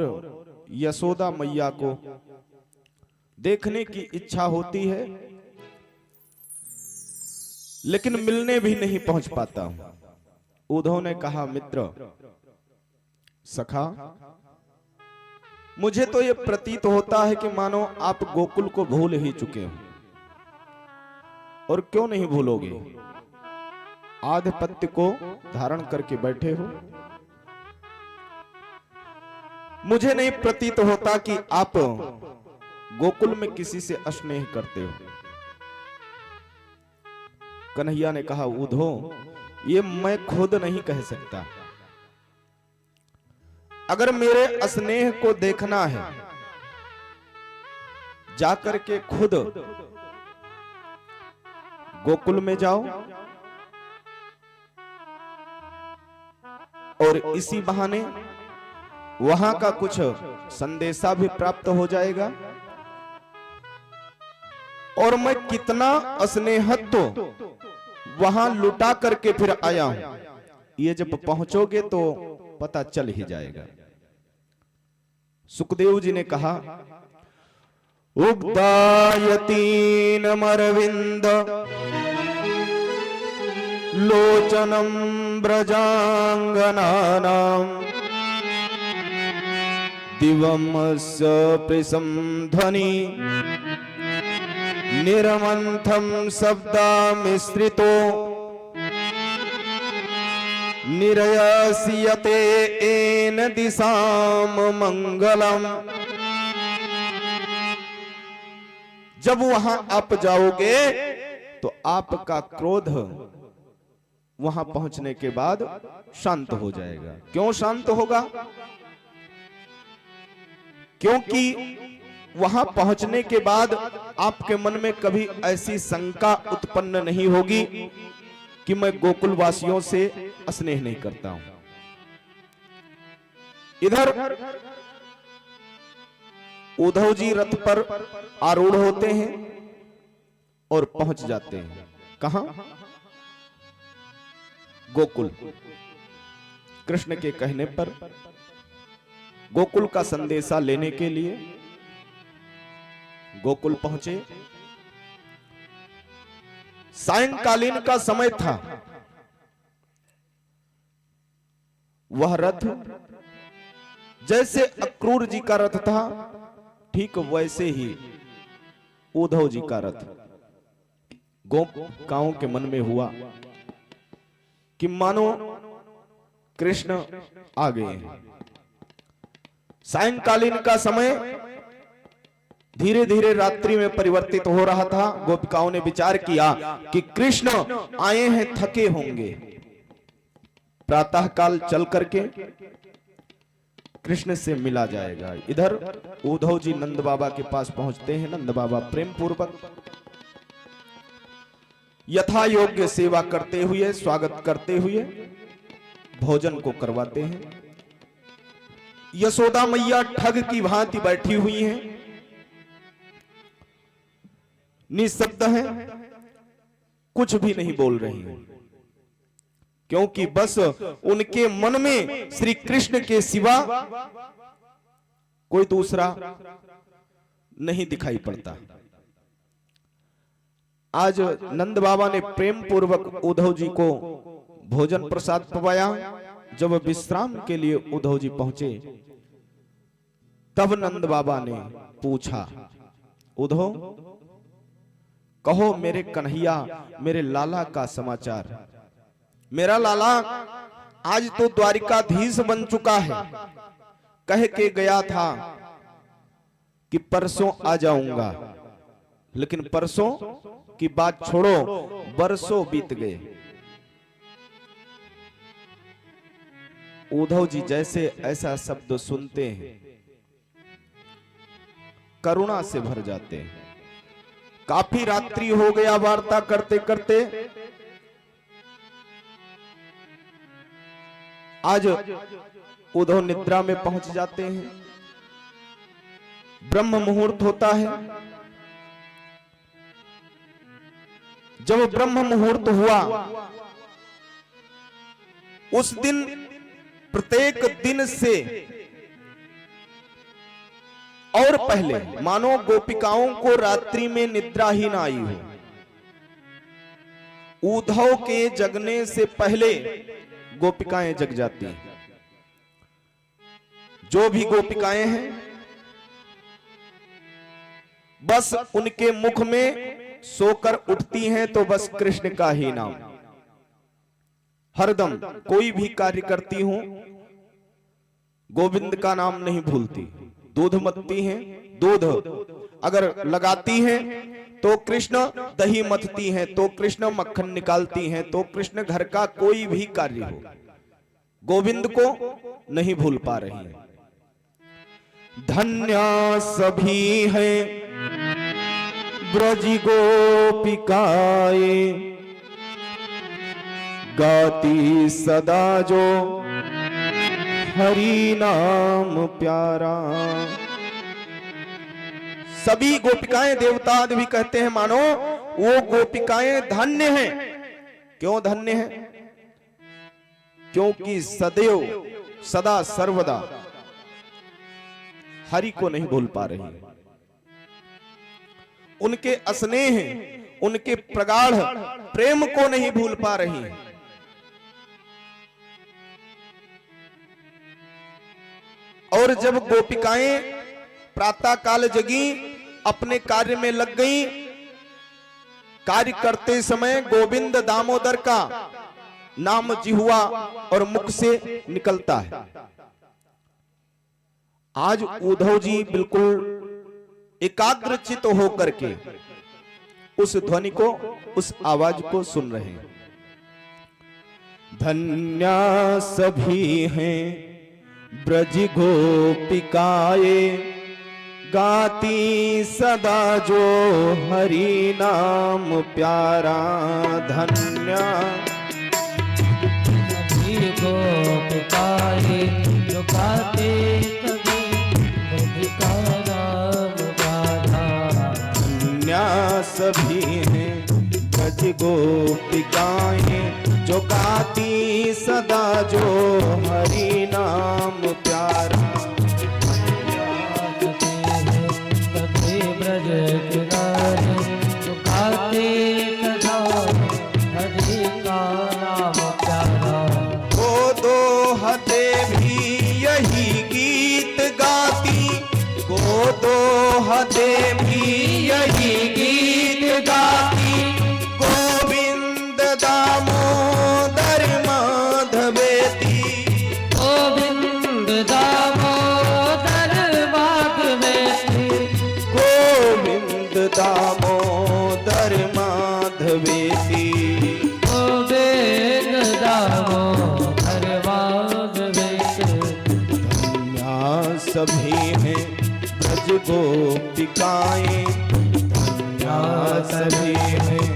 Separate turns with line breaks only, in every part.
और यशोदा मैया को देखने की इच्छा होती है, लेकिन मिलने भी नहीं पहुंच पाता हूं। उद्धव ने कहा, मित्र सखा, मुझे तो यह प्रतीत होता है कि मानो आप गोकुल को भूल ही चुके हो। और क्यों नहीं भूलोगे, आधिपत्य को धारण करके बैठे हो। मुझे नहीं प्रतीत होता कि आप गोकुल में किसी से स्नेह करते हो। कन्हैया ने कहा, उद्धव, ये मैं खुद नहीं कह सकता। अगर मेरे स्नेह को देखना है, जाकर के खुद गोकुल में जाओ और इसी बहाने वहां का कुछ संदेशा भी प्राप्त हो जाएगा। और मैं कितना स्नेहत्व वहां लुटा करके फिर आया हूं, ये जब पहुंचोगे तो पता चल ही जाएगा। सुखदेव जी ने कहा, उग्दायतीन मरविंद लोचनम ब्रजांगनानाम दिवमस्य प्रिसम ध्वनि निरमंथम शब्दामिश्रितो निरयस्यते एन दिशाम मंगलम। जब वहां आप जाओगे तो आपका क्रोध वहां पहुंचने के बाद शांत हो जाएगा। क्यों शांत होगा? क्योंकि वहां पहुंचने के बाद आपके मन में कभी ऐसी शंका उत्पन्न नहीं होगी कि मैं गोकुल वासियों से स्नेह नहीं करता हूं। इधर उद्धव जी रथ पर आरूढ़ होते हैं और पहुंच जाते हैं। कहां? गोकुल। कृष्ण के कहने पर गोकुल का संदेशा लेने के लिए गोकुल पहुंचे। सायंकालीन का समय था। वह रथ जैसे अक्रूर जी का रथ था, ठीक वैसे ही उद्धव जी का रथ गोपिकाओं के मन में हुआ कि मानो कृष्ण आ गए हैं। सायंकालीन का समय धीरे धीरे रात्रि में परिवर्तित हो रहा था। गोपिकाओं ने विचार किया कि कृष्ण आए हैं, थके होंगे। प्रातः काल चल करके कृष्ण से मिला जाएगा। इधर उद्धव जी नंद बाबा के पास पहुंचते हैं। नंद बाबा प्रेम पूर्वक यथा योग्य सेवा करते हुए, स्वागत करते हुए भोजन को करवाते हैं। यशोदा मैया ठग की भांति बैठी हुई हैं, निःशब्द हैं, कुछ भी नहीं बोल रही हैं, क्योंकि बस उनके मन में श्री कृष्ण के सिवा कोई दूसरा नहीं दिखाई पड़ता। आज नंद बाबा ने प्रेम पूर्वक उद्धव जी को भोजन प्रसाद पवाया। जब विश्राम के लिए उद्धव जी पहुंचे, तब नंद बाबा ने पूछा, उद्धव, कहो मेरे कन्हैया, मेरे लाला का समाचार। मेरा लाला आज तो द्वारिकाधीश बन चुका है। कह के गया था कि परसों आ जाऊंगा, लेकिन परसों की बात छोड़ो, बरसों बीत गए। उद्धव जी जैसे ऐसा शब्द सुनते हैं, करुणा से भर जाते हैं। काफी रात्रि हो गया वार्ता करते करते। आज उद्धव निद्रा में पहुंच जाते हैं। ब्रह्म मुहूर्त होता है। जब ब्रह्म मुहूर्त हुआ, उस दिन प्रत्येक दिन से और पहले मानो गोपिकाओं को रात्रि में निद्रा ही ना आई हो। उद्धव के जगने से पहले गोपिकाएं जग जाती हैं। जो भी गोपिकाएं हैं बस उनके मुख में सोकर उठती हैं तो बस कृष्ण का ही नाम। हरदम कोई भी कार्य करती हूं गोविंद का नाम नहीं भूलती। दूध मथती हैं, दूध अगर लगाती हैं तो कृष्ण, दही मथती हैं तो कृष्ण, मक्खन निकालती हैं तो कृष्ण, घर का कोई भी कार्य हो गोविंद को नहीं भूल पा रही है। धन्य सभी हैं ब्रज गोपिकाए, गाती सदा जो हरि नाम प्यारा। सभी गोपिकाएं, देवता भी कहते हैं मानो वो गोपिकाएं धन्य हैं। क्यों धन्य हैं? क्योंकि सदैव सदा सर्वदा हरि को नहीं भूल पा रही। उनके स्नेह, उनके प्रगाढ़ प्रेम को नहीं भूल पा रही। और जब गोपिकाएं प्रातः काल जगी, अपने कार्य में लग गई, कार्य करते समय गोविंद दामोदर का नाम जिह्वा और मुख से निकलता है। आज उद्धव जी बिल्कुल एकाग्रचित होकर के उस ध्वनि को, उस आवाज को सुन रहे हैं। धन्य सभी हैं ब्रज गोपिकाए, गाती सदा जो हरि नाम प्यारा। धन्य
सभी गोपिकाए, जो गाते सभी गोपिका नाम प्यारा।
धन्य सभी हैं ब्रज गोपिकाएं, जो गाती सदा जो हरि नाम प्यारा।
सभी ब्रज किनारे, जो गाते सदा हरि का नाम प्यारा।
वो दोहते भी यही गीत गाती, वो दोहते भी यही गीत गाती, गोविंद दामोदर माधवेती।
गोविंद दामोदर माधवेती,
गोविंद दामोदर माधवेती।
गोविंद दामोदर माधवेती।
धन्य सभी हैं ब्रज गोपिकाएं, धन्य सभी हैं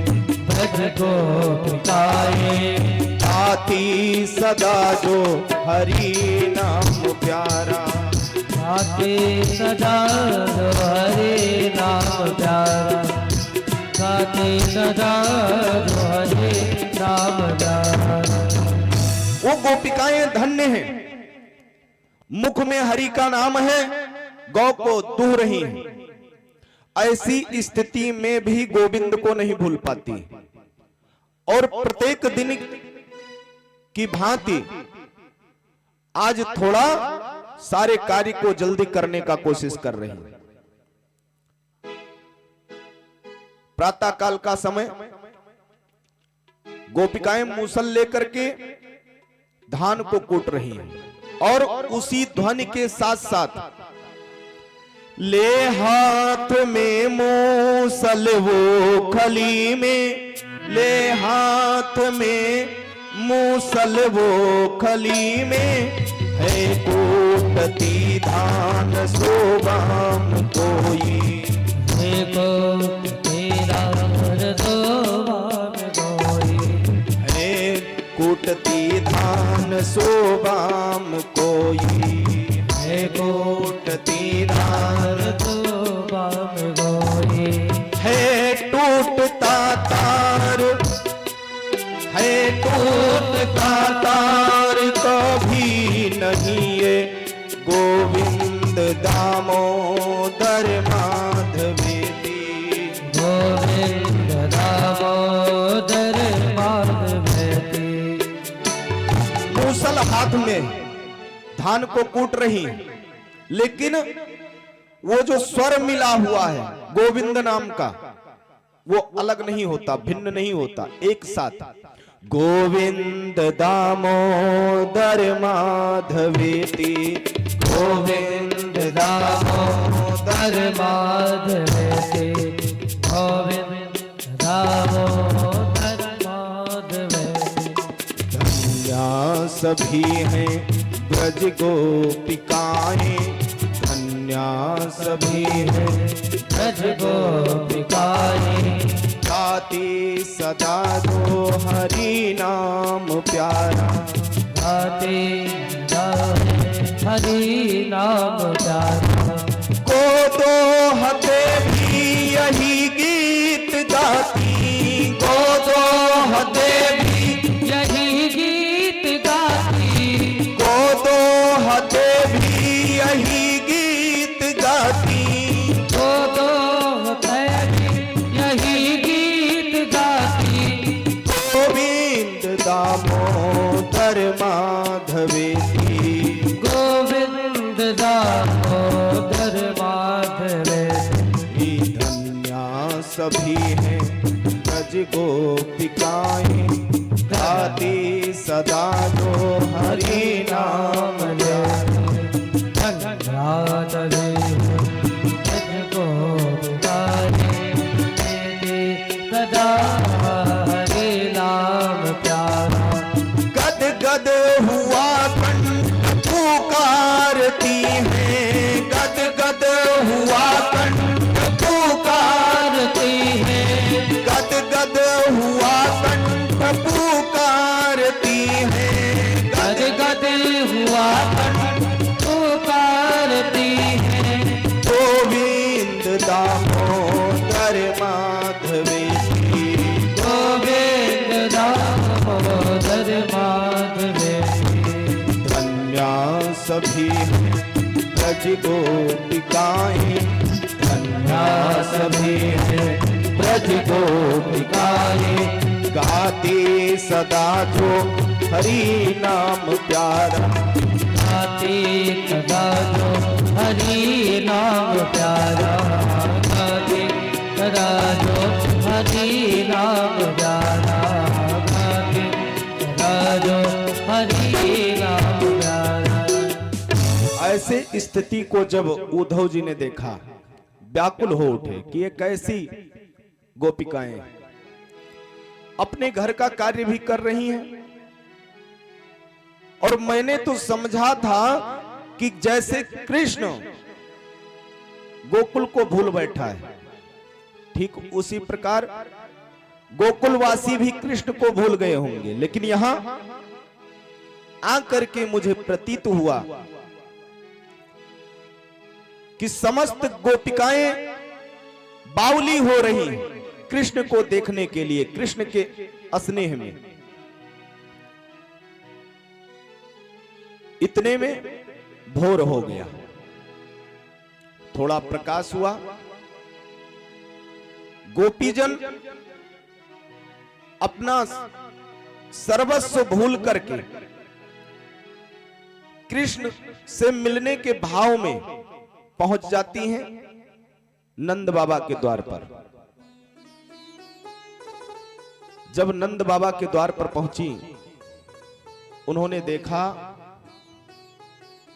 ब्रज गोपिकाए,
गाती सदा जो हरि नाम प्यारा।
गाते सदा जो हरि नाम प्यारा। गाते सदा जो हरि नाम प्यारा।
वो गोपिकाएं धन्य हैं, मुख में हरि का नाम है, गौ को दूह रही हैं। ऐसी स्थिति में भी गोविंद को नहीं भूल पाती और प्रत्येक दिन की भांति आज थोड़ा सारे कार्य को जल्दी करने का कोशिश कर रही है। प्रातः काल का समय गोपिकाएं मूसल लेकर के धान को कूट रही हैं और उसी ध्वनि के साथ साथ ले हाथ में मूसल वो खली में, ले हाथ में मूसल वो खली में, है कूटती धान सोबाम कोई।
है कूटती धान सोबाम कोई,
है कूटती धान सोबाम कोई, है कूटती धान
सोबाम कोई।
है टूटता तार, है टूटता तार कभी नहीं ये गोविंद दामोदर में धान को कूट रही, लेकिन वो जो स्वर मिला हुआ है गोविंद नाम का, वो अलग नहीं होता, भिन्न नहीं होता, एक साथ गोविंद दामोदर माधवेति,
गोविंद दामोदर माधवेति, गोविंद दामोदर माधवेति।
धन्या सभी हैं ब्रज गोपिकाएं, धन्या सभी हैं
ब्रज गोपिकाएं,
गाती सदा जो हरि नाम प्यारा,
गाते हरि नाम प्यारा।
को तो हते भी यही गीत गाती, को तो हते भी
यही गीत गाती,
को तो हते भी यही गीत गाती,
तो यही गीत गाती।
गोविंद दामोदर माधवेति,
गोविंद दामोदर माधवेति।
धन्या सभी हैं ब्रज गोपिकाएं, गाती सदा जो हरि नाम
सदा हरि नाम प्यारा।
गद गद हुआ कंठ पुकारती है, गद गद हुआ कंठ पुकारती है, गद गद हुआ कंठ पुकारती है,
गद गद हुआ पुकारती है।
गोविंद दामोदर माधवेति,
गोविंद दामोदर माधवेति।
धन्या सभी हैं ब्रज गोपिकाएं, धन्या सभी हैं ब्रज गोपिकाएं, गाती सदा जो हरि नाम प्यारा,
गाते सदा जो हरि नाम प्यारा, गाते सदा जो हरि नाम प्यारा, गाते सदा जो हरि नाम प्यारा।
ऐसे स्थिति को जब उद्धव जी ने देखा, व्याकुल हो उठे कि ये कैसी गोपिकाएं अपने घर का कार्य भी कर रही हैं, और मैंने तो समझा था कि जैसे कृष्ण गोकुल को भूल बैठा है, ठीक उसी प्रकार गोकुलवासी भी कृष्ण को भूल गए होंगे। लेकिन यहां आकर के मुझे प्रतीत हुआ कि समस्त गोपिकाएं बावली हो रही कृष्ण को देखने के लिए, कृष्ण के स्नेह में। इतने में भोर हो गया, थोड़ा प्रकाश हुआ, गोपीजन अपना सर्वस्व भूल करके कृष्ण से मिलने के भाव में पहुंच जाती हैं नंद बाबा के द्वार पर। जब नंद बाबा के द्वार पर पहुंची, उन्होंने देखा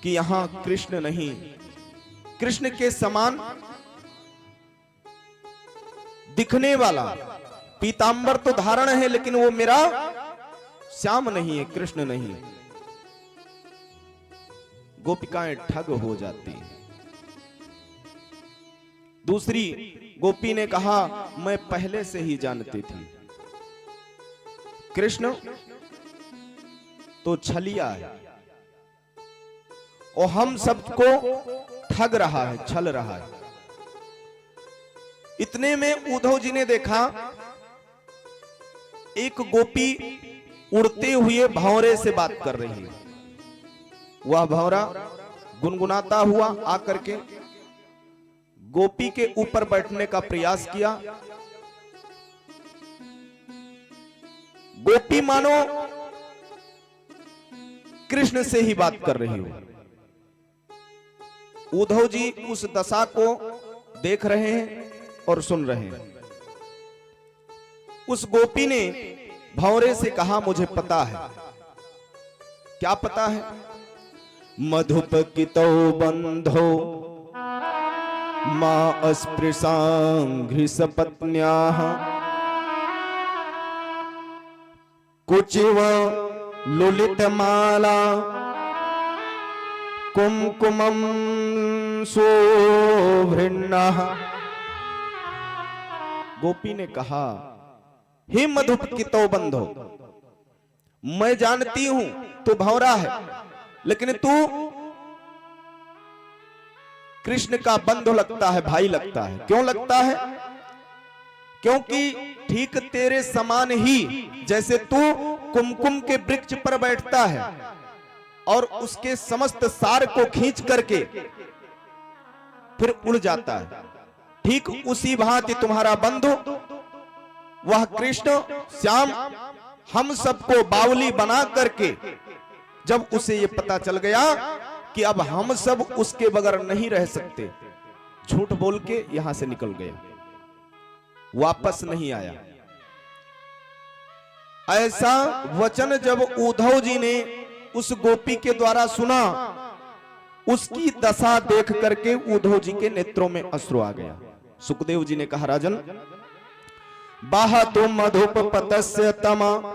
कि यहां कृष्ण नहीं, कृष्ण के समान दिखने वाला पीतांबर तो धारण है, लेकिन वो मेरा श्याम नहीं है, कृष्ण नहीं है। गोपिकाएं ठग हो जाती हैं। दूसरी गोपी ने कहा, मैं पहले से ही जानती थी कृष्ण तो छलिया है और हम सबको ठग रहा है, छल रहा है। इतने में उद्धव जी ने देखा एक गोपी उड़ते हुए भंवरे से बात कर रही है। वह भंवरा गुनगुनाता हुआ आकर के गोपी के ऊपर बैठने का प्रयास किया। गोपी मानो कृष्ण से ही बात कर रही हो। उद्धव जी उस दशा को देख रहे हैं और सुन रहे हैं। उस गोपी ने भंवरे से कहा, मुझे पता है। क्या पता है? मधुप कितो बंधो मां अस्पृशांघ्रिसपत्न्याः कुचिव लुलितमाला कुमकुमं शोभृन्नः। गोपी ने कहा, हे मधुप कितो बंधो, मैं जानती हूं तू भंवरा है, लेकिन तू कृष्ण का बंधु लगता है, भाई लगता है। क्यों लगता है? क्योंकि ठीक तेरे समान ही जैसे तू कुमकुम के वृक्ष पर बैठता है और उसके समस्त सार को खींच करके फिर उड़ जाता है, ठीक उसी भांति तुम्हारा बंधु वह कृष्ण श्याम हम सबको बावली बना करके जब उसे ये पता चल गया कि अब हम सब उसके बगैर नहीं रह सकते, झूठ बोल के यहां से निकल गया, वापस नहीं आया। ऐसा वचन जब उद्धव जी ने उस गोपी के द्वारा सुना, उसकी दशा देख करके उद्धव जी के नेत्रों में अश्रु आ गया। सुखदेव जी ने कहा, राजन बाहतु मधुप पतस्य तमा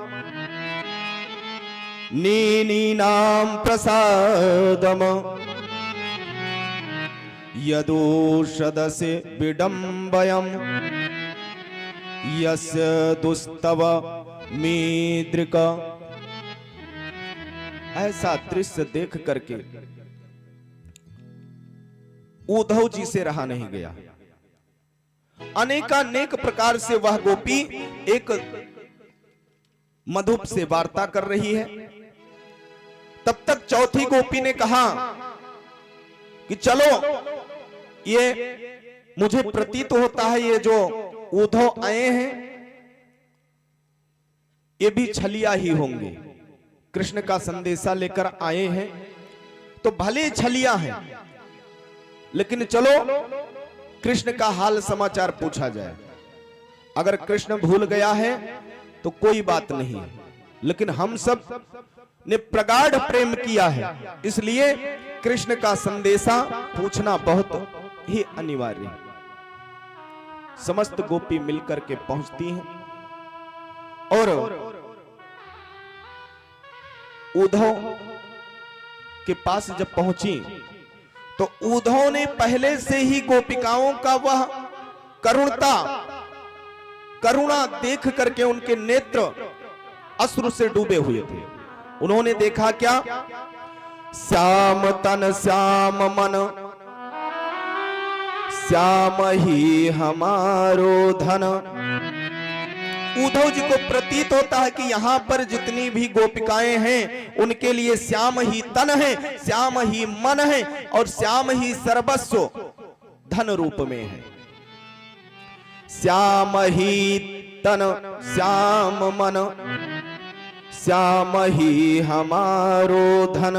नीनाम प्रसादम यदोषदसे विडम्बयम यस्य दुस्तव मीदृक। ऐसा दृश्य देख करके उद्धव जी से रहा नहीं गया। अनेकानेक प्रकार से वह गोपी एक मधुप से वार्ता कर रही है। तब तक चौथी गोपी ने कहा कि चलो, ये मुझे प्रतीत होता है ये जो उद्धव आए हैं ये भी छलिया ही होंगे, कृष्ण का संदेशा लेकर आए हैं तो भले छलिया हैं, लेकिन चलो कृष्ण का हाल समाचार पूछा जाए। अगर कृष्ण भूल गया है तो कोई बात नहीं, लेकिन हम सब ने प्रगाढ़ प्रेम किया है, इसलिए कृष्ण का संदेशा पूछना बहुत ही अनिवार्य है। समस्त गोपी मिलकर के पहुंचती हैं और उद्धव के पास जब पहुंची तो उद्धव ने पहले से ही गोपिकाओं का वह करुणा देख करके उनके नेत्र अश्रु से डूबे हुए थे। उन्होंने देखा क्या? श्याम तन श्याम मन श्याम ही हमारो धन। उद्धव जी को प्रतीत होता है कि यहां पर जितनी भी गोपिकाएं हैं उनके लिए श्याम ही तन है, श्याम ही मन है और श्याम ही सर्वस्व धन रूप में है। श्याम ही तन श्याम मन श्याम ही हमारो धन।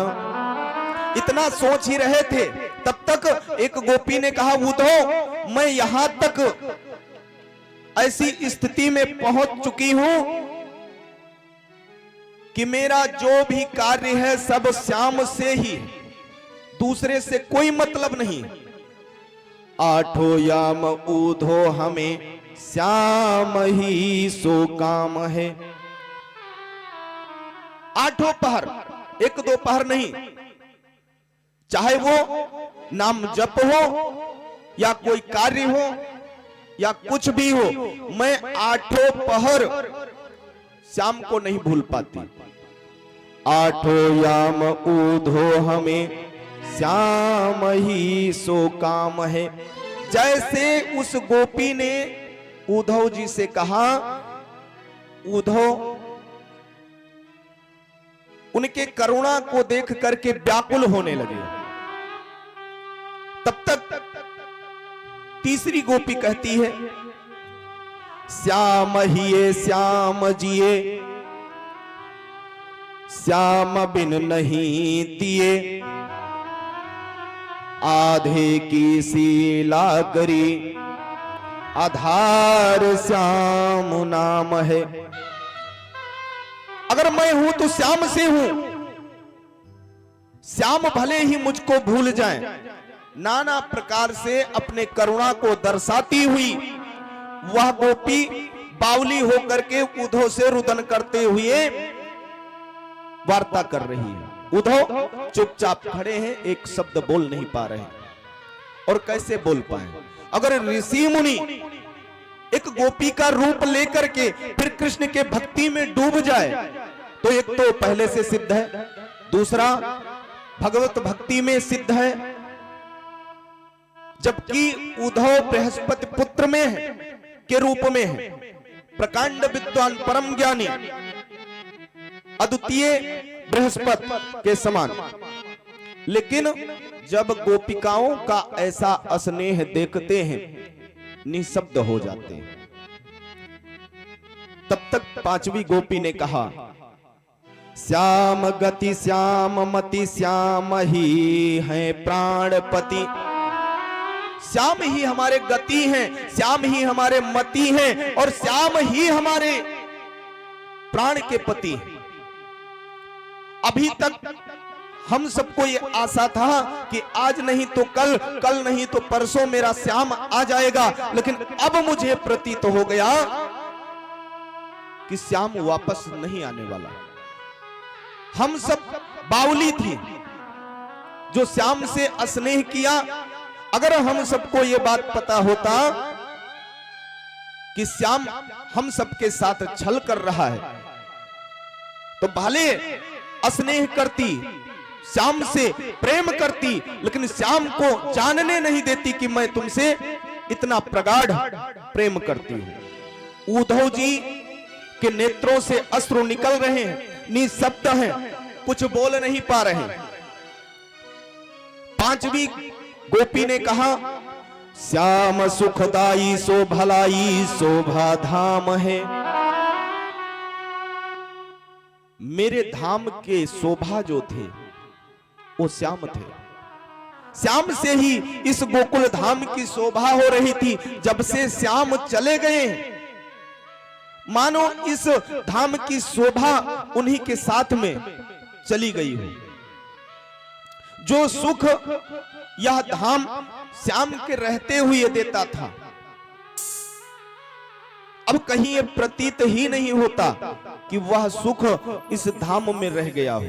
इतना सोच ही रहे थे, तब तक एक गोपी ने कहा, उद्धव मैं यहां तक ऐसी स्थिति में पहुंच चुकी हूं कि मेरा जो भी कार्य है सब श्याम से ही, दूसरे से कोई मतलब नहीं। आठों याम उद्धव हमें श्याम ही सो काम है। आठों पहर, एक दो पहर नहीं, चाहे वो नाम जप हो या कोई कार्य हो या कुछ भी हो, मैं आठों पहर श्याम को नहीं भूल पाती। आठों याम उद्धव हमें श्याम ही सो काम है। जैसे उस गोपी ने उद्धव जी से कहा, उद्धव उनके करुणा को देख करके व्याकुल होने लगे। तब तक तीसरी गोपी कहती है, श्याम हिये श्याम जिए श्याम बिन नहीं दिए आधे की सीला करी आधार श्याम नाम है। अगर मैं हूं तो श्याम से हूं। श्याम भले ही मुझको भूल जाएं, नाना प्रकार से अपने करुणा को दर्शाती हुई वह गोपी बावली होकर के उद्धव से रुदन करते हुए वार्ता कर रही है। उद्धव चुपचाप खड़े हैं, एक शब्द बोल नहीं पा रहे। और कैसे बोल पाए? अगर ऋषि मुनि एक गोपी का रूप लेकर के फिर कृष्ण के भक्ति में डूब जाए तो एक तो पहले से सिद्ध है, दूसरा भगवत भक्ति में सिद्ध है। जबकि उद्धव बृहस्पति पुत्र में है के रूप में है, प्रकांड विद्वान परम ज्ञानी अद्वितीय बृहस्पति के समान। लेकिन जब गोपिकाओं का ऐसा स्नेह देखते हैं निशब्द हो जाते हैं। तब तक पांचवी गोपी ने कहा, श्याम गति श्याम मति श्याम ही है प्राणपति। श्याम ही हमारे गति हैं, श्याम ही हमारे मति हैं और श्याम ही हमारे प्राण के पति हैं। अभी तक हम सबको ये आशा था कि आज नहीं तो कल, कल नहीं तो परसों मेरा श्याम आ जाएगा, लेकिन अब मुझे प्रतीत हो गया कि श्याम वापस नहीं आने वाला। हम सब बावली थी जो श्याम से स्नेह किया। अगर हम सबको ये बात पता होता कि श्याम हम सबके साथ छल कर रहा है तो भले स्नेह करती, श्याम से प्रेम करती, लेकिन श्याम को जानने नहीं देती कि मैं तुमसे इतना प्रगाढ़ प्रेम करती हूं। उद्धव जी के नेत्रों से अश्रु निकल रहे हैं, निशब्द हैं, कुछ बोल नहीं पा रहे। पांचवी गोपी ने कहा, श्याम सुखदाई सो भलाई शोभा धाम है। मेरे धाम के शोभा जो थे वो श्याम थे। श्याम से ही इस गोकुल धाम की शोभा हो रही थी। जब से श्याम चले गए मानो इस धाम की शोभा उन्हीं के साथ में चली गई हो। जो सुख यह धाम श्याम के रहते हुए देता था अब कहीं ये प्रतीत ही नहीं होता कि वह सुख इस धाम में रह गया हो।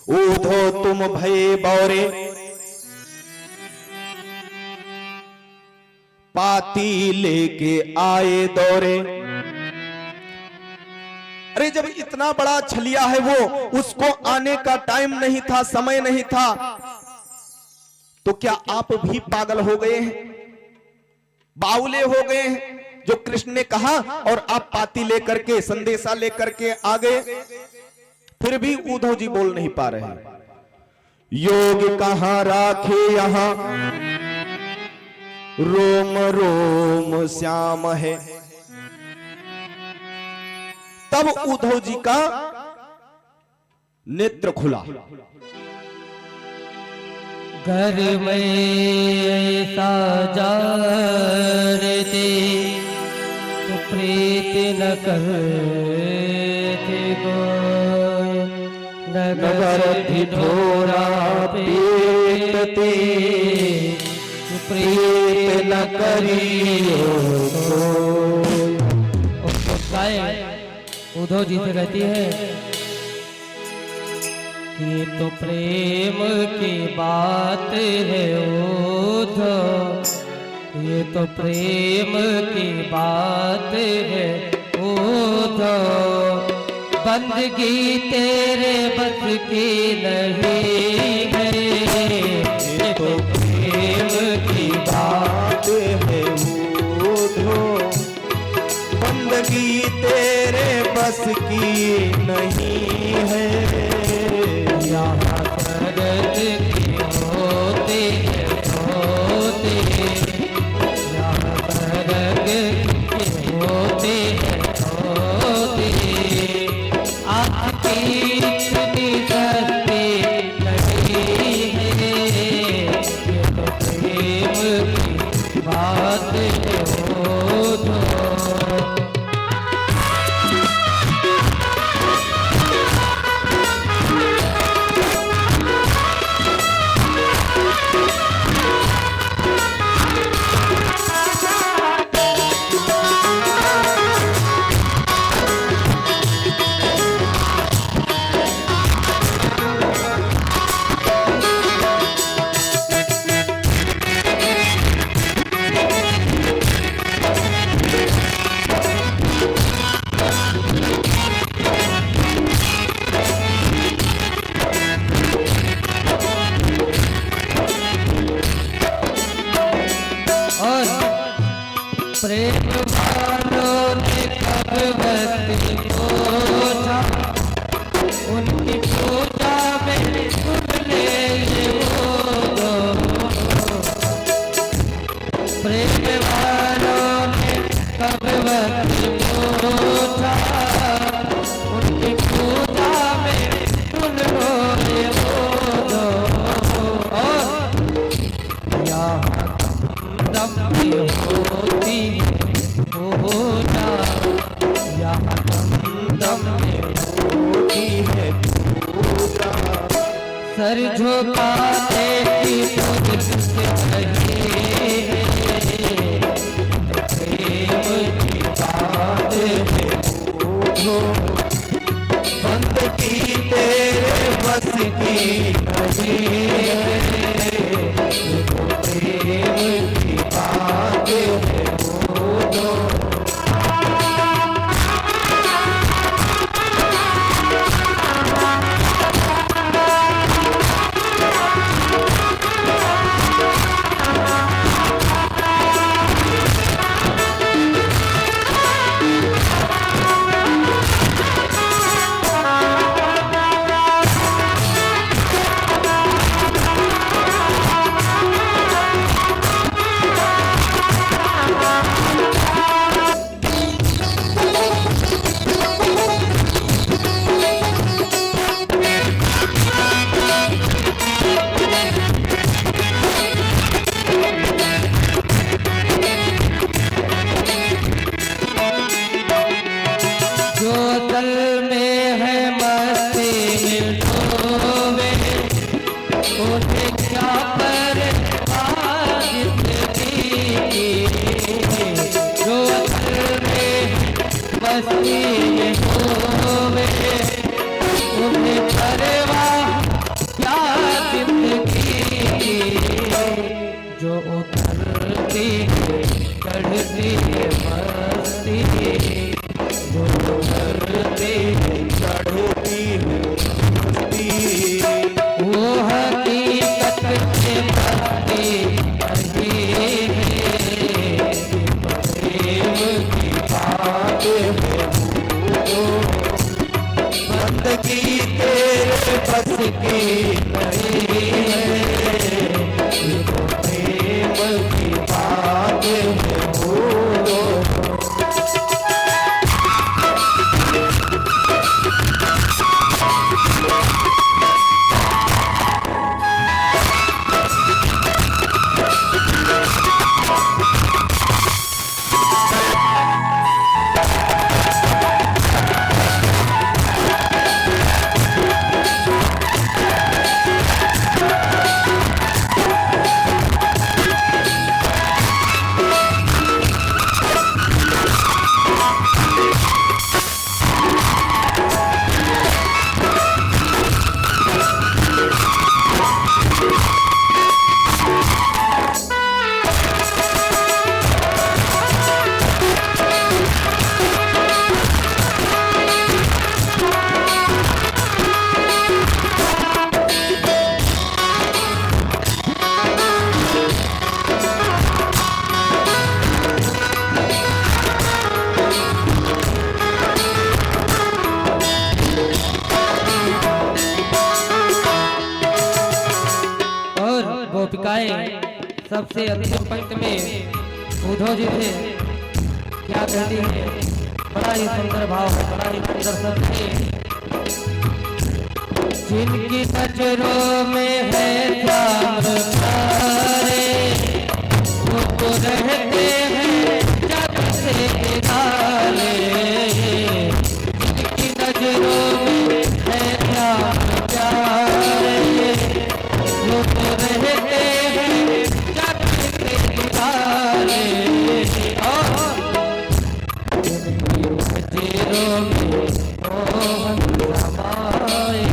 उद्धव तुम भय बौरे पाती लेके आए दौरे। अरे जब इतना बड़ा छलिया है वो, उसको आने का टाइम नहीं था, समय नहीं था, तो क्या आप भी पागल हो गए हैं, बावले हो गए हैं जो कृष्ण ने कहा और आप पाती लेकर के संदेशा लेकर के आ गए? फिर भी उद्धव जी बोल नहीं पा रहे। योग कहां राखे यहां रोम रोम श्याम है। तब उद्धव जी का नेत्र खुला।
घर में ऐसा जारते तो प्रीत न करते गोय, नगर ढिढोरा पीटते प्रीत न करियो। उद्धव जी से कहती है ये तो प्रेम की बात है उद्धव, ये तो प्रेम की बात है उद्धव। बंदगी तेरे बस की नहीं है, ये तो प्रेम की बात है उद्धव। बंदगी तेरे बस की नहीं है। यहाँ दर्द के होते होते, यहाँ दर्द के होते होते आपकी बात है वो जो। प्रेम वालों ने कब भक्ति पूछा, उनकी पूजा में सुन ले ये वो दो। प्रेम वालों ने कब भक्ति पूछा, उनकी पूजा में सुन लो ये वो दो। और यहाँ दम की होती हो जा, यहाँ दम में होती है पूजा। सर झुकाते की तुझसे कहिए, प्रेम की बात है वो। बंद की तेरे बस की नहीं, प्रेम की बात है वो जो। जो उतरती चढ़ती मस्ती, जो उतरती चढ़ती मस्ती, वो हकीकत से मस्ती नहीं है। प्रेम की बात है वो, बंद की तेरे बस की नहीं है। प्रेम की बात है वो। गोपिकाएं सबसे अंतिम पंक्ति में उद्धव जी थे क्या कहती है, बड़ा ही सुंदर भाव है, बड़ा ही सुंदर शब्द है। जिनकी नजरों में है श्याम प्यारे, वो तो रहते हैं जब से निराले, जिनकी नजरों में है प्यार प्यारे, वो तो रहते हैं जब से निराले, और जिनकी नजरों में मोहन समाए,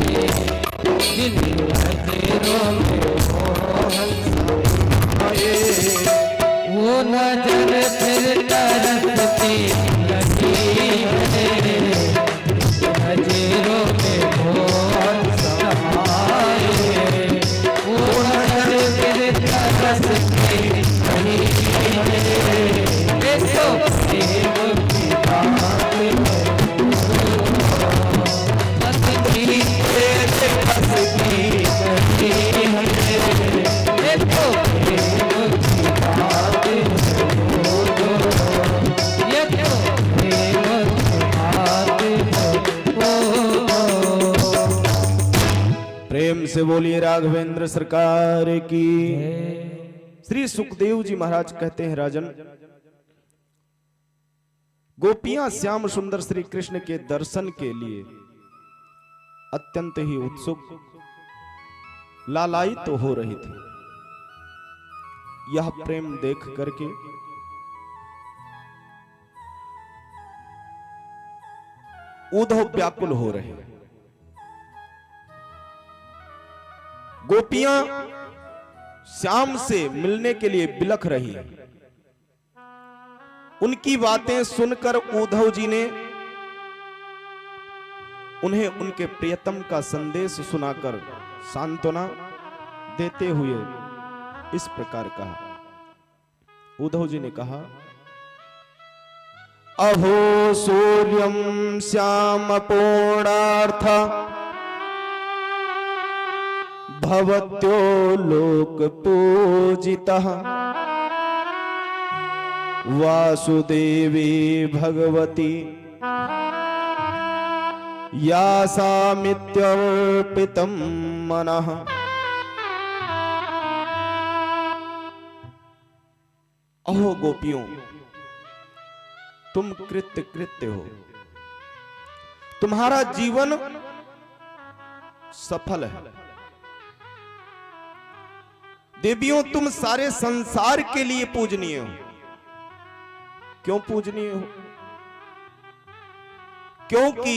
जिनकी नजरों में मोहन समाए, वो नजर फिर तरसती लगी है, नजरों में मोहन समाए, वो नजर फिर तरसती लगी है, ऐसो प्रेम की बात है, असली प्रेम असली नहीं है, ऐसो प्रेम की बात है, ये तो प्रेम की बात है।
प्रेम से बोलिए राघवेंद्र सरकार की। श्री सुखदेव जी महाराज कहते हैं, राजन, गोपियां श्याम सुंदर श्री कृष्ण के दर्शन के लिए अत्यंत ही उत्सुक लालायित तो हो रही थी। यह प्रेम देख करके उद्धव व्याकुल हो रहे। गोपियां श्याम से मिलने के लिए बिलख रही हैं। उनकी बातें सुनकर उद्धव जी ने उन्हें उनके प्रियतम का संदेश सुनाकर सांत्वना देते हुए इस प्रकार कहा। उद्धव जी ने कहा, अहो सूर्यम श्याम पूर्णार्थ भवत्यो लोक पूजितः वासुदेवी भगवती यासामित्यर्पितं मनः। अहो गोपियों, तुम कृत्य कृत्य हो, तुम्हारा जीवन सफल है। देवियों, तुम सारे संसार के लिए पूजनीय हो। क्यों पूजनीय हो? क्योंकि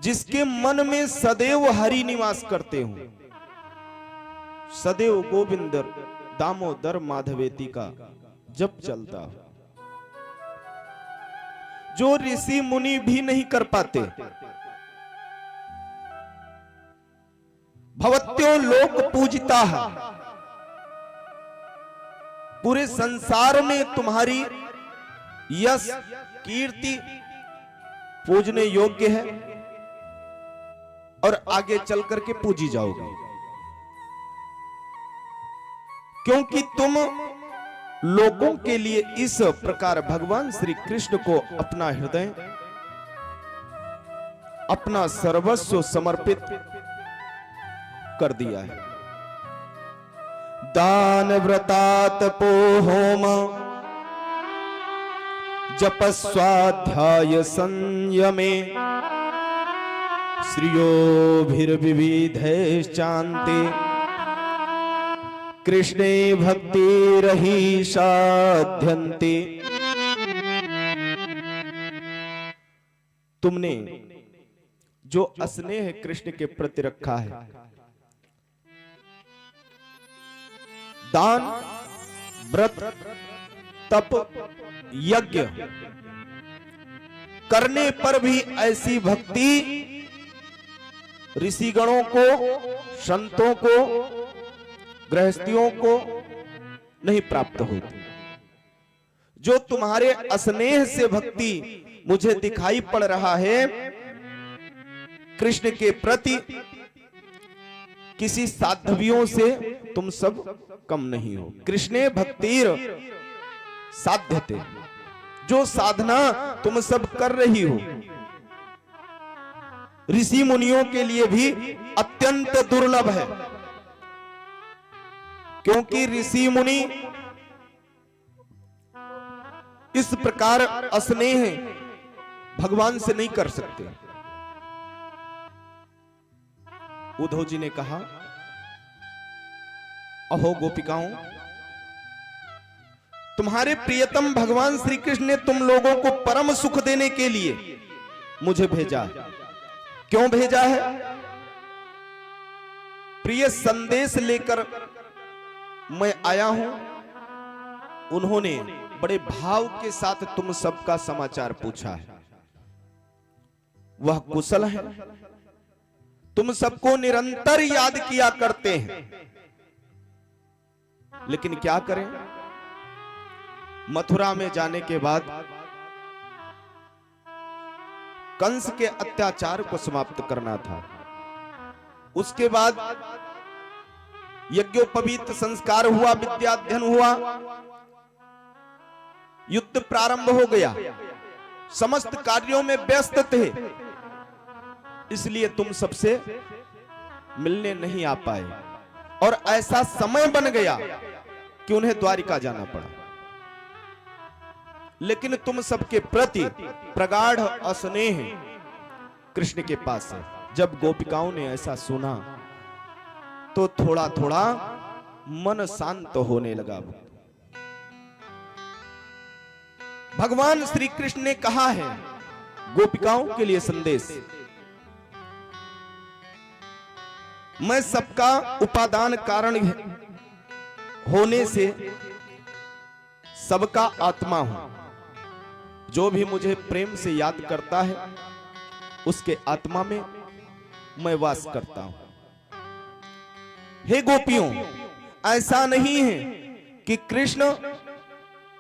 जिसके मन में सदैव हरि निवास करते हो, सदैव गोविंद दामोदर माधवेती का जप चलता हो, जो ऋषि मुनि भी नहीं कर पाते। भवत्यो लोक पूजिता है, पूरे संसार में तुम्हारी यश कीर्ति पूजने योग्य है और आगे चल करके पूजी जाओगे, क्योंकि तुम लोगों के लिए इस प्रकार भगवान श्री कृष्ण को अपना हृदय, अपना सर्वस्व समर्पित कर दिया है। दान व्रतात पो होम जप स्वाध्याय संयमे श्रियोभिर्विविधैश्चान्ते कृष्णे भक्तिरहि साध्यन्ते। तुमने जो स्नेह कृष्ण के प्रति रखा है, दान व्रत तप यज्ञ करने पर भी ऐसी भक्ति ऋषिगणों को, संतों को, गृहस्थियों को नहीं प्राप्त होती। जो तुम्हारे स्नेह से भक्ति मुझे दिखाई पड़ रहा है कृष्ण के प्रति, किसी साध्वियों से तुम सब कम नहीं हो। कृष्णे भक्तिर साध्यते, जो साधना तुम सब कर रही हो ऋषि मुनियों के लिए भी अत्यंत दुर्लभ है, क्योंकि ऋषि मुनि इस प्रकार स्नेह भगवान से नहीं कर सकते। उद्धव जी ने कहा, अहो गोपिकाओं, तुम्हारे प्रियतम भगवान श्री कृष्ण ने तुम लोगों को परम सुख देने के लिए मुझे भेजा है। क्यों भेजा है? प्रिय संदेश लेकर मैं आया हूं। उन्होंने बड़े भाव के साथ तुम सबका समाचार पूछा है। वह कुशल है, तुम सबको निरंतर याद किया करते हैं, लेकिन क्या करें, मथुरा में जाने के बाद कंस के अत्याचार को समाप्त करना था। उसके बाद यज्ञोपवीत संस्कार हुआ, विद्याध्ययन हुआ, युद्ध प्रारंभ हो गया, समस्त कार्यों में व्यस्त थे, इसलिए तुम सबसे मिलने नहीं आ पाए और ऐसा समय बन गया कि उन्हें द्वारिका जाना पड़ा। लेकिन तुम सबके प्रति प्रगाढ़ स्नेह कृष्ण के पास है। जब गोपिकाओं ने ऐसा सुना तो थोड़ा थोड़ा मन शांत होने लगा। भगवान श्री कृष्ण ने कहा है गोपिकाओं के लिए संदेश, मैं सबका उपादान कारण होने से सबका आत्मा हूं। जो भी मुझे प्रेम से याद करता है उसके आत्मा में मैं वास करता हूं। हे गोपियों, ऐसा नहीं है कि कृष्ण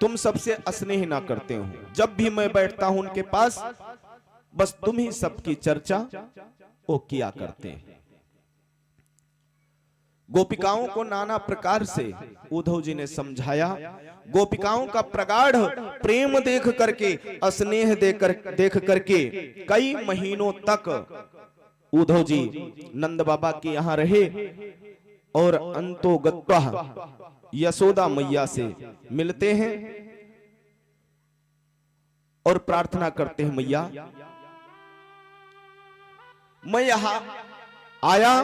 तुम सबसे स्नेह ना करते हो। जब भी मैं बैठता हूं उनके पास, बस तुम ही सबकी चर्चा वो किया करते हैं। गोपिकाओं को नाना प्रकार से उद्धव जी ने समझाया। गोपिकाओं का प्रगाढ़ प्रेम देख करके, स्नेह देख करके कई महीनों तक उद्धव जी नंद बाबा के यहां रहे और अंतोगत्वा यशोदा मैया से मिलते हैं और प्रार्थना करते हैं, मैया मैं यहां आया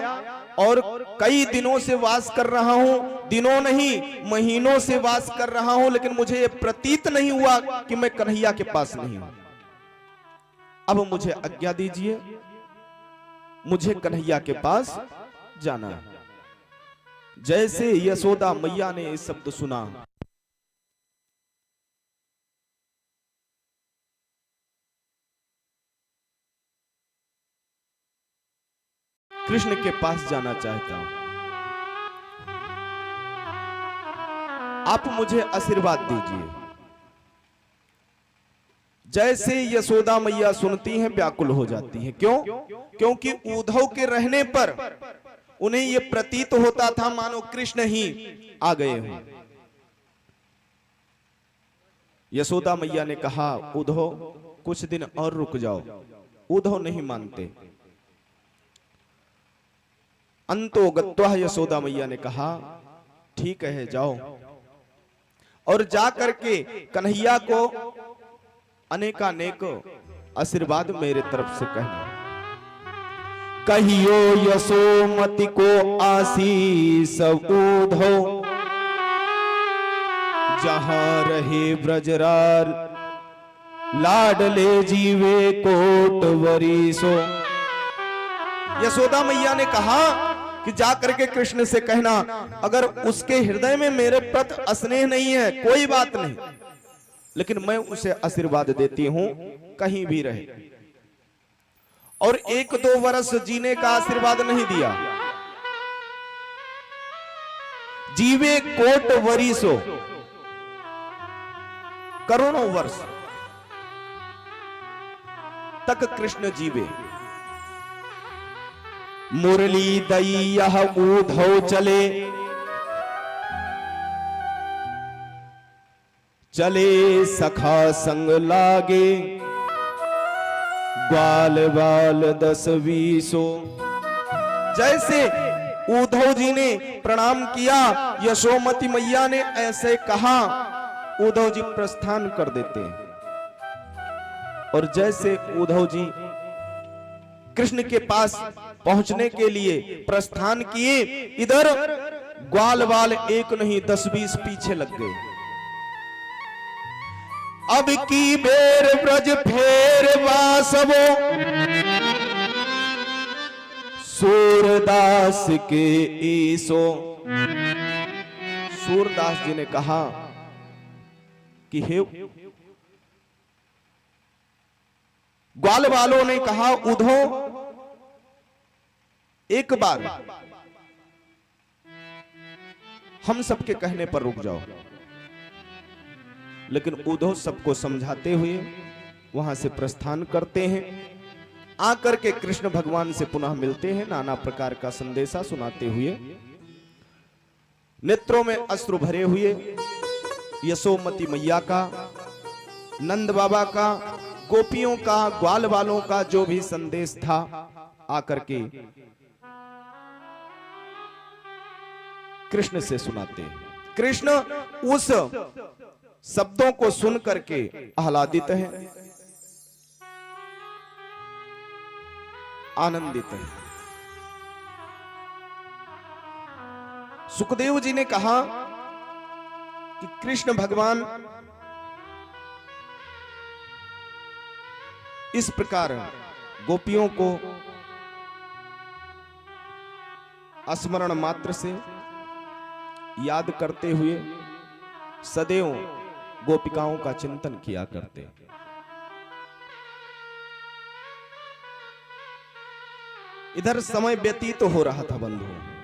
और कई दिनों से वास कर रहा हूं, दिनों नहीं महीनों से वास कर रहा हूं, लेकिन मुझे यह प्रतीत नहीं हुआ कि मैं कन्हैया के पास नहीं हूं। अब मुझे आज्ञा दीजिए, मुझे कन्हैया के पास जाना है। जैसे यशोदा मैया ने ये शब्द सुना, कृष्ण के पास जाना चाहता हूं, आप मुझे आशीर्वाद दीजिए। जैसे यशोदा मैया सुनती हैं व्याकुल हो जाती हैं। क्यों? क्योंकि उद्धव के रहने पर उन्हें यह प्रतीत होता था मानो कृष्ण ही आ गए हों। यशोदा मैया ने कहा, उद्धव कुछ दिन और रुक जाओ। उद्धव नहीं मानते। अंतोगत्वा यशोदा मैया ने कहा, ठीक है जाओ, और जा करके कन्हैया को अनेकानेक आशीर्वाद मेरे तरफ से कहना। कहियो यशोमति को आशीष उद्धव, जहां रहे ब्रजरार लाडले जीवे कोटवरी सो। यशोदा मैया ने कहा कि जा करके कृष्ण से कहना, अगर उसके हृदय में मेरे प्रति स्नेह नहीं है कोई बात नहीं, लेकिन मैं उसे आशीर्वाद देती हूं कहीं भी रहे। और 1-2 वर्ष जीने का आशीर्वाद नहीं दिया, जीवे कोट वरीसो, करोड़ों वर्ष तक कृष्ण जीवे। मुरली दई यह उद्धव चले, चले सखा संग लागे, ग्वाल बाल 10-20। जैसे उद्धव जी ने प्रणाम किया, यशोमती मैया ने ऐसे कहा उद्धव जी प्रस्थान कर देते हैं। और जैसे उद्धव जी कृष्ण के पास पहुंचने के लिए प्रस्थान किए, इधर ग्वाल बाल एक नहीं 10-20 पीछे लग गए। अब की बेर ब्रज फेर वासवो, सूरदास के ईसो। सूरदास जी ने कहा कि हे, ग्वाल वालों ने कहा उद्धव एक बार हम सबके कहने पर रुक जाओ। लेकिन उद्धव सबको समझाते हुए वहां से प्रस्थान करते हैं। आकर के कृष्ण भगवान से पुनः मिलते हैं, नाना प्रकार का संदेशा सुनाते हुए, नेत्रों में अश्रु भरे हुए यशोमती मैया का, नंद बाबा का, गोपियों का, ग्वाल वालों का जो भी संदेश था, आकर के कृष्ण से सुनाते हैं। कृष्ण उस शब्दों को सुन करके आह्लादित हैं, आनंदित हैं। सुखदेव जी ने कहा कि कृष्ण भगवान इस प्रकार गोपियों को स्मरण मात्र से याद करते हुए सदैव गोपिकाओं का चिंतन किया करते। इधर समय व्यतीत हो रहा था बंधुओं।